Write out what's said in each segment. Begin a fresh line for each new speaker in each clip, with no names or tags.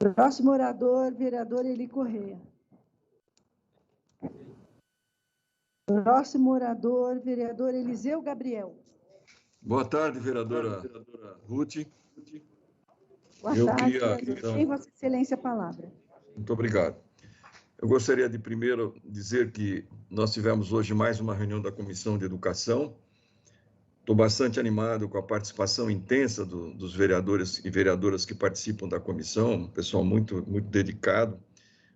Próximo orador, vereador Eli Correia. Próximo orador, vereador Eliseu Gabriel.
Boa tarde, vereadora Ruth.
Boa tarde, vereador. Tem Vossa Excelência a palavra.
Muito obrigado. Eu gostaria de primeiro dizer que nós tivemos hoje mais uma reunião da Comissão de Educação. Estou bastante animado com a participação intensa dos vereadores e vereadoras que participam da comissão, um pessoal muito dedicado.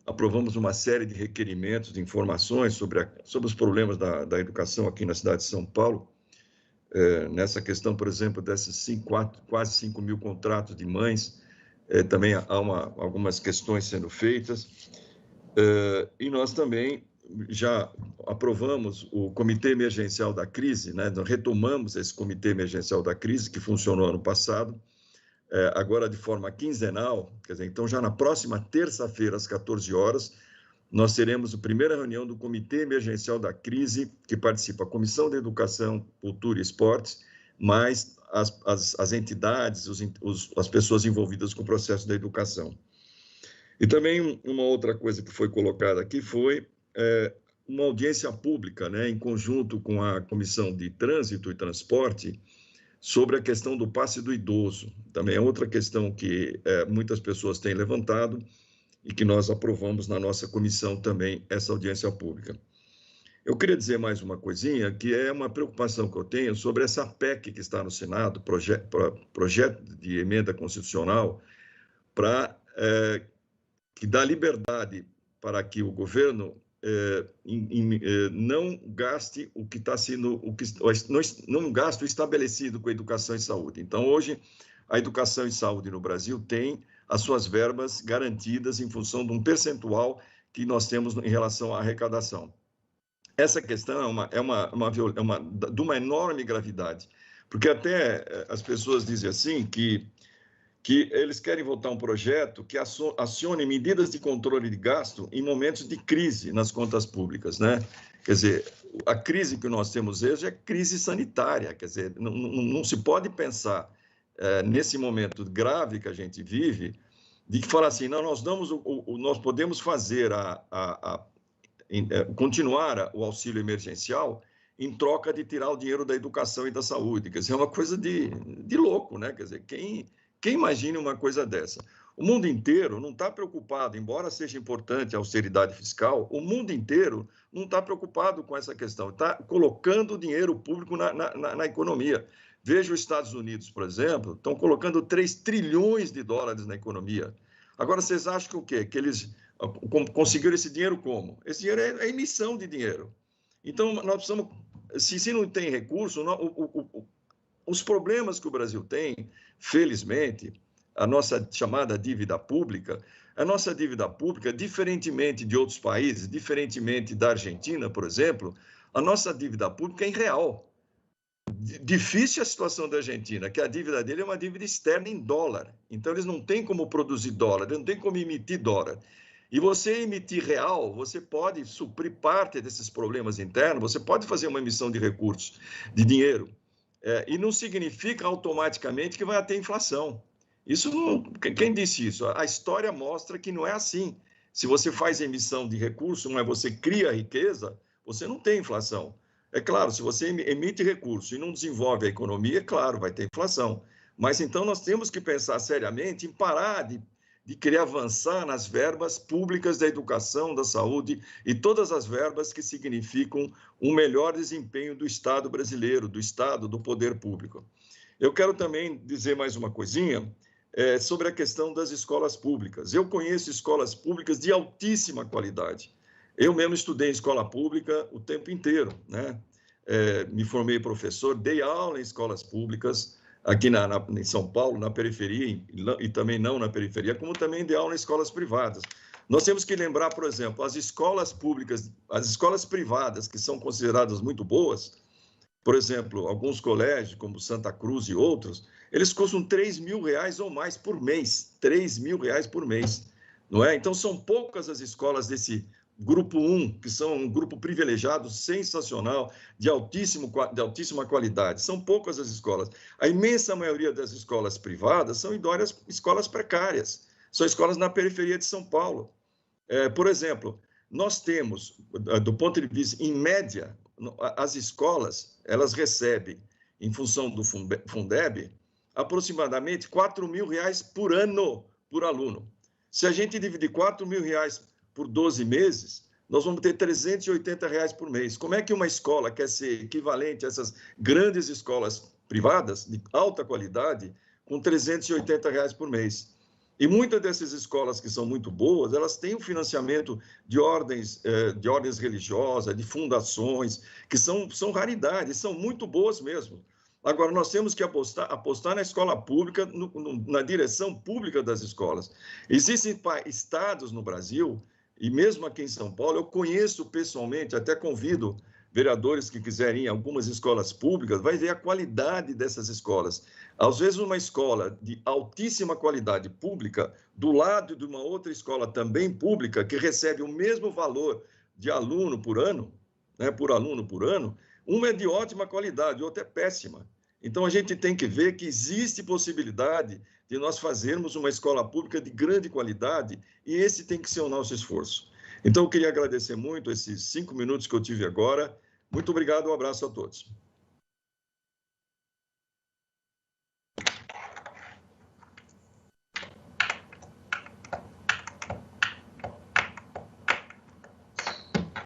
Aprovamos uma série de requerimentos, de informações sobre os problemas da educação aqui na cidade de São Paulo. Nessa questão, por exemplo, desses quase 5 mil contratos de mães, também há algumas questões sendo feitas. E nós também já aprovamos o Comitê Emergencial da Crise, né? Nós retomamos esse Comitê Emergencial da Crise, que funcionou ano passado, agora de forma quinzenal, quer dizer, então já na próxima terça-feira, às 14 horas, nós teremos a primeira reunião do Comitê Emergencial da Crise, que participa a Comissão de Educação, Cultura e Esportes, mais as entidades, as pessoas envolvidas com o processo da educação. E também uma outra coisa que foi colocada aqui foi uma audiência pública, né, em conjunto com a Comissão de Trânsito e Transporte, sobre a questão do passe do idoso. Também é outra questão que muitas pessoas têm levantado e que nós aprovamos na nossa comissão também, essa audiência pública. Eu queria dizer mais uma coisinha, que é uma preocupação que eu tenho sobre essa PEC que está no Senado, projeto de emenda constitucional, que dá liberdade para que o governo não gaste o que está sendo, não gaste o estabelecido com a educação e saúde. Então, hoje, a educação e saúde no Brasil tem as suas verbas garantidas em função de um percentual que nós temos em relação à arrecadação. Essa questão é de uma enorme gravidade, porque até as pessoas dizem assim que eles querem votar um projeto que acione medidas de controle de gasto em momentos de crise nas contas públicas, né? Quer dizer, a crise que nós temos hoje é crise sanitária, quer dizer, não se pode pensar nesse momento grave que a gente vive, de que falar assim, não, nós podemos fazer continuar o auxílio emergencial em troca de tirar o dinheiro da educação e da saúde, quer dizer, é uma coisa de louco, né? Quer dizer, quem imagina uma coisa dessa? O mundo inteiro não está preocupado, embora seja importante a austeridade fiscal, o mundo inteiro não está preocupado com essa questão, está colocando dinheiro público na economia. Veja os Estados Unidos, por exemplo, estão colocando 3 trilhões de dólares na economia. Agora, vocês acham que o quê? Que eles conseguiram esse dinheiro como? Esse dinheiro é emissão de dinheiro. Então, nós precisamos, se não tem recurso, os problemas que o Brasil tem, felizmente, a nossa chamada dívida pública, diferentemente de outros países, diferentemente da Argentina, por exemplo, a nossa dívida pública é em real. Difícil a situação da Argentina, que a dívida dele é uma dívida externa em dólar. Então, eles não têm como produzir dólar, eles não têm como emitir dólar. E você emitir real, você pode suprir parte desses problemas internos, você pode fazer uma emissão de recursos, de dinheiro, e não significa automaticamente que vai ter inflação. Isso não, quem disse isso? A história mostra que não é assim. Se você faz emissão de recursos, não é você cria riqueza, você não tem inflação. É claro, se você emite recurso e não desenvolve a economia, é claro, vai ter inflação. Mas então nós temos que pensar seriamente em parar de querer avançar nas verbas públicas da educação, da saúde e todas as verbas que significam um melhor desempenho do Estado brasileiro, do Estado, do poder público. Eu quero também dizer mais uma coisinha sobre a questão das escolas públicas. Eu conheço escolas públicas de altíssima qualidade. Eu mesmo estudei em escola pública o tempo inteiro, né? Me formei professor, dei aula em escolas públicas, aqui em São Paulo, na periferia, e também não na periferia, como também dei aula em escolas privadas. Nós temos que lembrar, por exemplo, as escolas públicas, as escolas privadas, que são consideradas muito boas, por exemplo, alguns colégios, como Santa Cruz e outros, eles custam R$3.000 ou mais por mês, R$3.000 por mês, não é? Então, são poucas as escolas desse grupo 1, que são um grupo privilegiado, sensacional, de altíssima qualidade. São poucas as escolas. A imensa maioria das escolas privadas são escolas precárias. são escolas na periferia de São Paulo. Por exemplo, nós temos, do ponto de vista, em média, as escolas, elas recebem, em função do Fundeb, aproximadamente R$4.000 por ano por aluno. Se a gente dividir R$4.000 por 12 meses, nós vamos ter R$380 por mês. Como é que uma escola quer ser equivalente a essas grandes escolas privadas, de alta qualidade, com R$380 por mês? E muitas dessas escolas que são muito boas, elas têm um financiamento de ordens religiosas, de fundações, que são raridades, são muito boas mesmo. Agora, nós temos que apostar na escola pública, na direção pública das escolas. Existem estados no Brasil, e mesmo aqui em São Paulo, eu conheço pessoalmente, até convido vereadores que quiserem ir a algumas escolas públicas, vai ver a qualidade dessas escolas. Às vezes, uma escola de altíssima qualidade pública, do lado de uma outra escola também pública, que recebe o mesmo valor de aluno por ano, né, por aluno por ano, uma é de ótima qualidade, outra é péssima. Então, a gente tem que ver que existe possibilidade de nós fazermos uma escola pública de grande qualidade, e esse tem que ser o nosso esforço. Então, eu queria agradecer muito esses 5 minutos que eu tive agora. Muito obrigado, um abraço a todos.